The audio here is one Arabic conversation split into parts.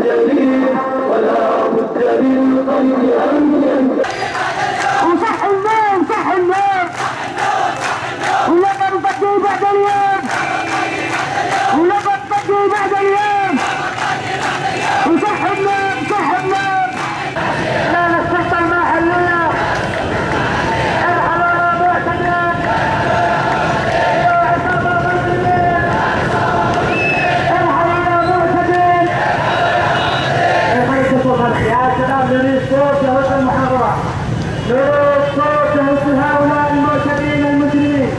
جليل ولا بد للخير أن ينتهي. وصح النوم صح النوم ولا بنطقي بعد اليوم ولا بنطقي بعد اليوم وصح النوم صح النوم. لا الشرطة المحلية ارحلوا يا معتدين يا عصابة المسلمين ارحلوا يا معتدين. يا شباب نريد صوت لهذه المحاضرة، نريد صوت لهؤلاء المعتدين المجرمين،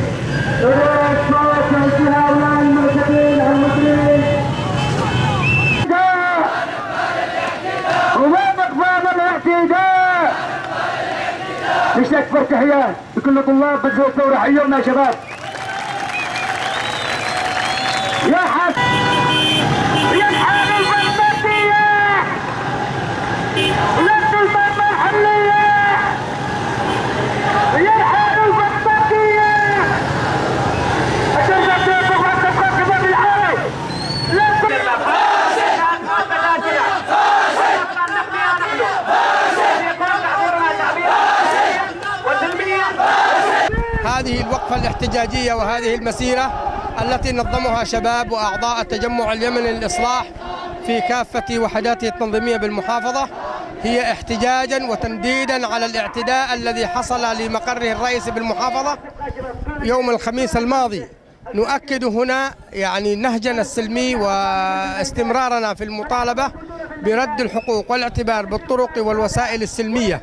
نريد صوت لهؤلاء المعتدين المجرمين. وما نقبل الاعتداء. مش اكبر تحيات لكل طلاب بجوز الثورة، حيونا يا شباب. يا حسن يا حامل البلدية ولد المرمى الحلية يا حامل البلدية أجرنا بيت بغرة تبقى كباب العالي لا هذه الوقفة الاحتجاجية وهذه المسيرة التي نظمها شباب وأعضاء التجمع اليمني للإصلاح في كافة وحداته التنظيمية بالمحافظة هي احتجاجا وتنديدا على الاعتداء الذي حصل لمقره الرئيسي بالمحافظة يوم الخميس الماضي. نؤكد هنا نهجنا السلمي واستمرارنا في المطالبة برد الحقوق والاعتبار بالطرق والوسائل السلمية